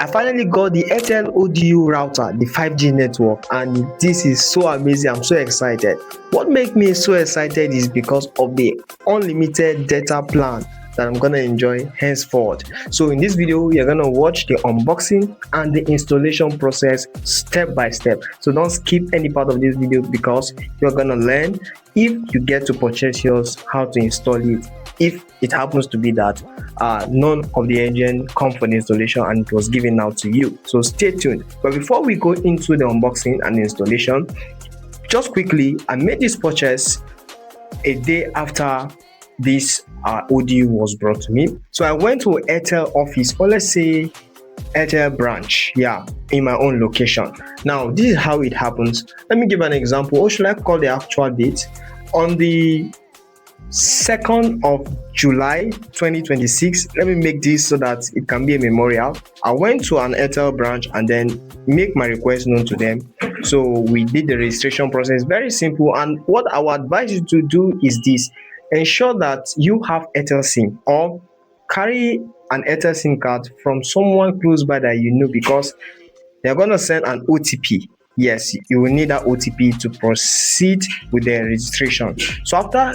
I finally got the Airtel ODU router, the 5G network, and this is so amazing. I'm so excited. What makes me so excited is because of the unlimited data plan that I'm gonna enjoy henceforth. So in this video, you're gonna watch the unboxing and the installation process step by step. So don't skip any part of this video because you're gonna learn, if you get to purchase yours, how to install it, if it happens to be that none of the agent come for the installation and it was given out to you. So stay tuned. But before we go into the unboxing and the installation, just quickly, I made this purchase a day after this ODU was brought to me. So I went to Airtel office, or let's say Airtel branch, in my own location. Now this is how it happens. Let me give an example, or should I call the actual date? On the 2nd of July 2026, let me make this so that it can be a memorial. I went to an Airtel branch and then make my request known to them. So we did the registration process, very simple. And what I would advise you to do is this: ensure that you have Airtel SIM, or carry an Airtel SIM card from someone close by that you know, because they're going to send an OTP. Yes, you will need that OTP to proceed with the registration. So after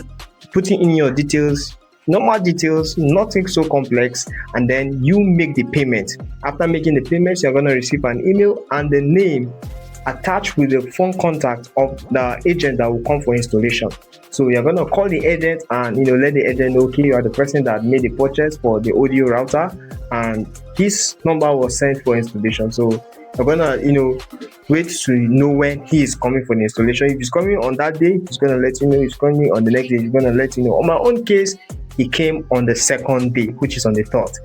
putting in your details, normal details, nothing so complex, and then you make the payment. After making the payments, you're going to receive an email and the name attached with the phone contact of the agent that will come for installation. So you're going to call the agent and let the agent know, okay, you are the person that made the purchase for the ODU router and his number was sent for installation. So you're gonna wait to know when he is coming for the installation. If he's coming on that day, he's gonna let you know. If he's coming on the next day, he's gonna let you know. On my own case, he came on the 2nd day, which is on the 3rd.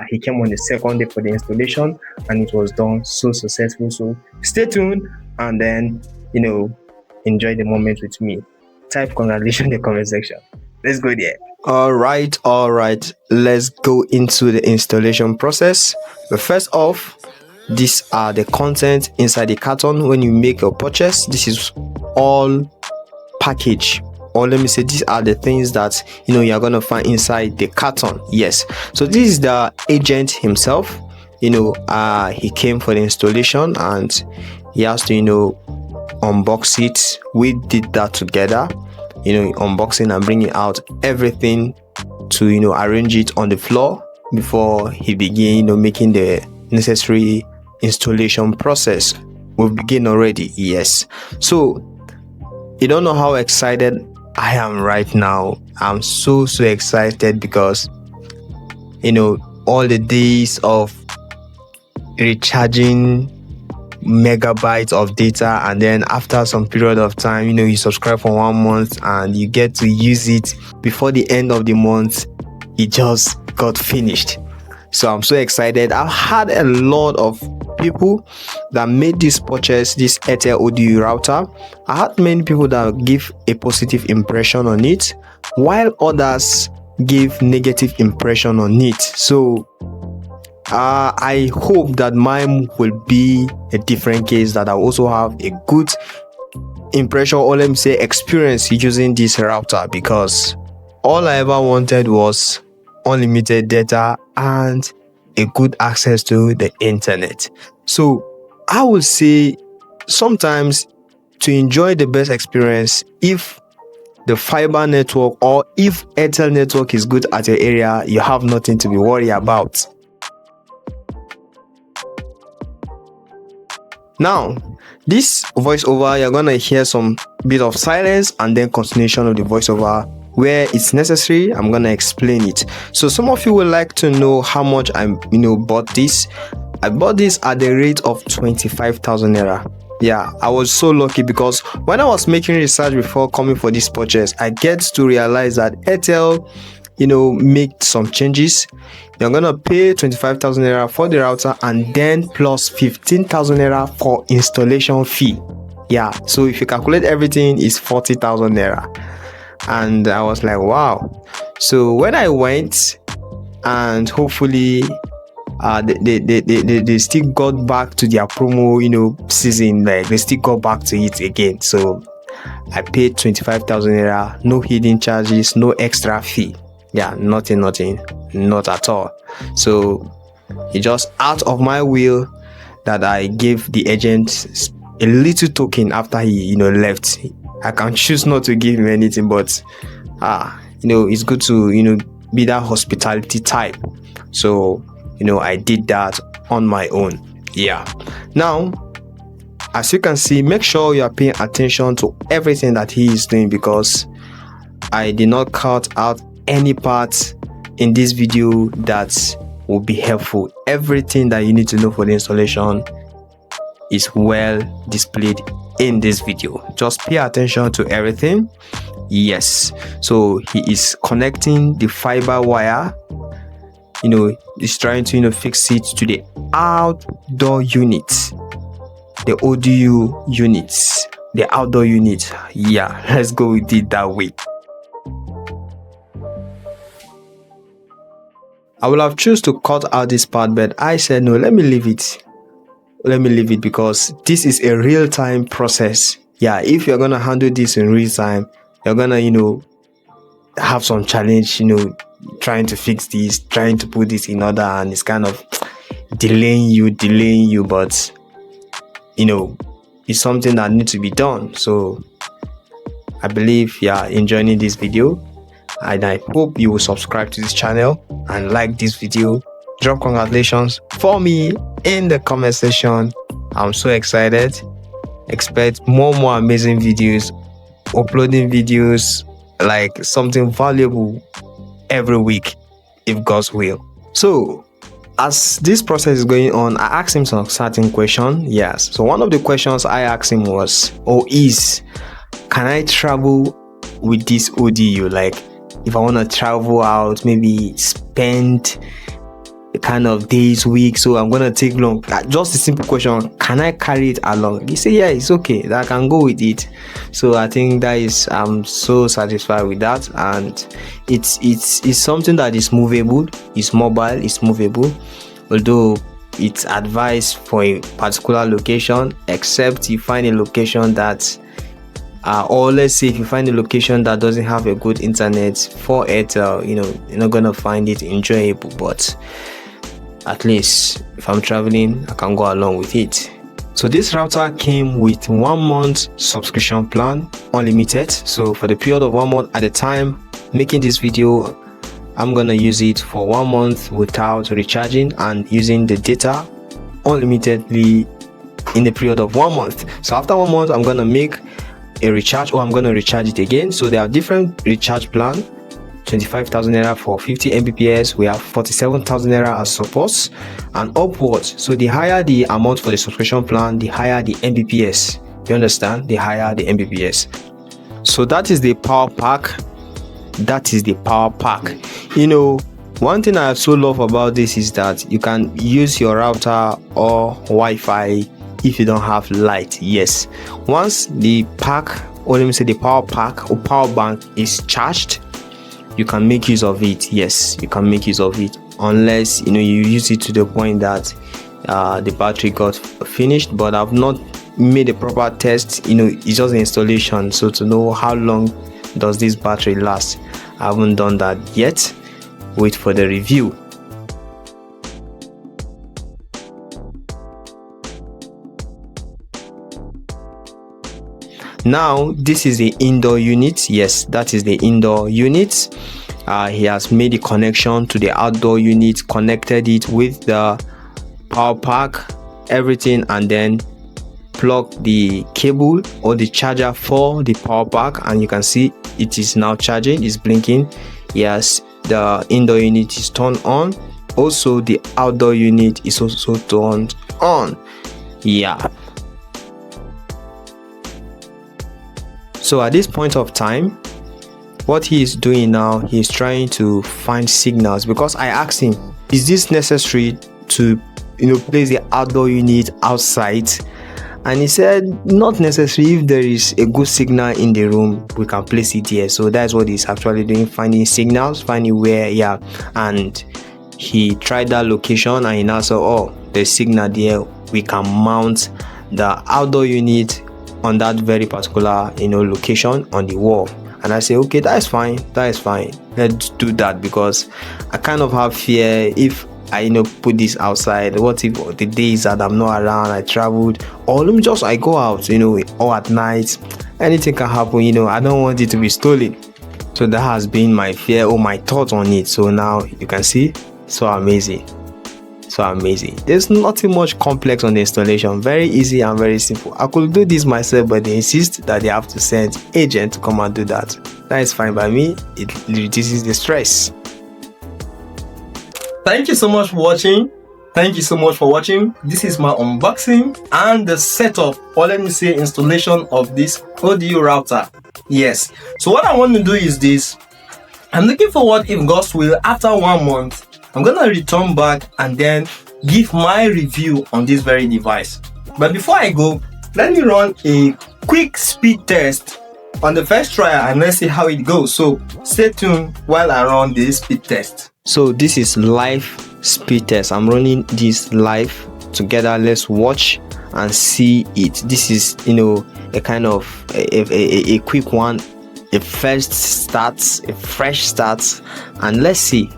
He came on the 2nd day for the installation and it was done so successful. So stay tuned and then enjoy the moment with me. Type congratulations in the comment section. Let's go there. All right, let's go into the installation process. But first off, these are the content inside the carton when you make your purchase. This is all package, or let me say, these are the things that you're gonna find inside the carton. Yes, so this is the agent himself. He came for the installation and he has to unbox it. We did that together, unboxing and bringing out everything to arrange it on the floor before he began making the necessary installation process. We've begun already. Yes, so you don't know how excited I am right now. I'm so excited because all the days of recharging megabytes of data, and then after some period of time you subscribe for 1 month and you get to use it before the end of the month, it just got finished. So I'm so excited. I've had a lot of people that made this purchase, this Airtel ODU router. I had many people that give a positive impression on it, while others gave negative impression on it. So I hope that mine will be a different case, that I also have a good impression, or let me say experience using this router, because all I ever wanted was unlimited data and a good access to the internet. So I would say sometimes to enjoy the best experience, if the fiber network or if Airtel network is good at your area, you have nothing to be worried about. Now this voiceover, you're gonna hear some bit of silence and then continuation of the voiceover. Where it's necessary, I'm gonna explain it. So some of you would like to know how much I bought this. I bought this at the rate of 25,000 naira. I was so lucky because when I was making research before coming for this purchase, I get to realize that Airtel make some changes. You're gonna pay 25,000 naira for the router and then plus 15,000 naira for installation fee. So if you calculate everything, it's 40,000 naira. And I was like, wow. So when I went, and hopefully they still got back to their promo season, like they still got back to it again. So I paid 25,000 naira, no hidden charges, no extra fee. Nothing, not at all. So It's just out of my will that I gave the agent a little token after he left. I can choose not to give him anything, but it's good to be that hospitality type. So I did that on my own. Yeah. Now, as you can see, make sure you are paying attention to everything that he is doing, because I did not cut out any part in this video that will be helpful. Everything that you need to know for the installation is well displayed in this video. Just pay attention to everything. Yes, so he is connecting the fiber wire. He's trying to fix it to the outdoor unit, the ODU units, the outdoor unit. Yeah, let's go with it that way. I would have chosen to cut out this part, but I said no, let me leave it. Because this is a real-time process. Yeah, if you're gonna handle this in real time, you're gonna have some challenge, trying to fix this, trying to put this in order, and it's kind of delaying you, but it's something that needs to be done. So I believe you are enjoying this video, and I hope you will subscribe to this channel and like this video. Drop congratulations for me in the comment section. I'm so excited. Expect more amazing videos, uploading videos like something valuable every week, if God's will. So as this process is going on, I asked him some certain question. Yes, so one of the questions I asked him was, can I travel with this ODU? Like, if I want to travel out, maybe spend kind of days, weeks, so I'm gonna take long. Just a simple question, can I carry it along? He said, yeah, it's okay, that I can go with it. So I think that is, I'm so satisfied with that, and it's something that is movable, it's mobile, it's movable, although it's advised for a particular location, except you find a location that or let's say if you find a location that doesn't have a good internet for Airtel, you're not gonna find it enjoyable. But at least if I'm traveling, I can go along with it. So this router came with 1 month subscription plan, unlimited. So for the period of 1 month, at the time making this video, I'm gonna use it for 1 month without recharging and using the data unlimitedly in the period of 1 month. So after 1 month, I'm gonna make a recharge, or I'm going to recharge it again. So there are different recharge plan. 25,000 naira for 50 Mbps. We have 47,000 naira as support and upwards. So the higher the amount for the subscription plan, the higher the Mbps. You understand? The higher the Mbps. So that is the power pack. One thing I so love about this is that you can use your router or Wi-Fi if you don't have light. Yes, once the pack, or let me say the power pack or power bank is charged, you can make use of it. Yes, you can make use of it, unless you use it to the point that the battery got finished. But I've not made a proper test. It's just an installation, so to know how long does this battery last, I haven't done that yet. Wait for the review. Now this is the indoor unit. Yes, that is the indoor unit. He has made a connection to the outdoor unit, connected it with the power pack, everything, and then plug the cable or the charger for the power pack, and you can see it is now charging, it's blinking. Yes, the indoor unit is turned on. Also the outdoor unit is also turned on. Yeah, so at this point of time, what he is doing now, he's trying to find signals, because I asked him, is this necessary to place the outdoor unit outside? And he said, not necessary. If there is a good signal in the room, we can place it here. So that's what he's actually doing, finding signals, finding where. Yeah, and he tried that location, and he now saw, oh, there's signal there, we can mount the outdoor unit on that very particular location on the wall. And I say, okay, that is fine, let's do that, because I kind of have fear if I put this outside? What if the days that I'm not around, I traveled, or let me just I go out, or at night, anything can happen. I don't want it to be stolen. So that has been my fear or my thought on it. So now you can see, so amazing. There's nothing much complex on the installation, very easy and very simple. I could do this myself, but they insist that they have to send agent to come and do that. That is fine by me. It reduces the stress. Thank you so much for watching. This is my unboxing and the setup, or let me say installation of this ODU router. Yes, so what I want to do is this. I'm looking forward, if God's will, after 1 month I'm gonna return back and then give my review on this very device. But before I go, let me run a quick speed test on the first trial and let's see how it goes. So stay tuned while I run this speed test. So this is live speed test. I'm running this live together. Let's watch and see it. This is a kind of a quick one, a fresh start, and let's see.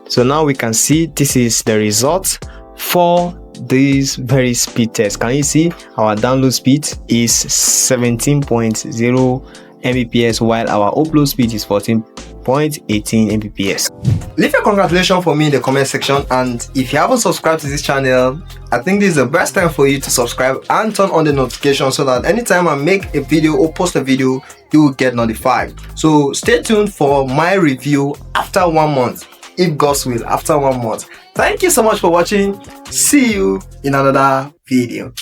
So now we can see this is the result for this very speed test. Can you see our download speed is 17.0 Mbps while our upload speed is 14.18 Mbps. Leave your congratulations for me in the comment section, and if you haven't subscribed to this channel, I think this is the best time for you to subscribe and turn on the notification so that anytime I make a video or post a video, you will get notified. So stay tuned for my review after 1 month. If God's will, after 1 month. Thank you so much for watching. See you in another video.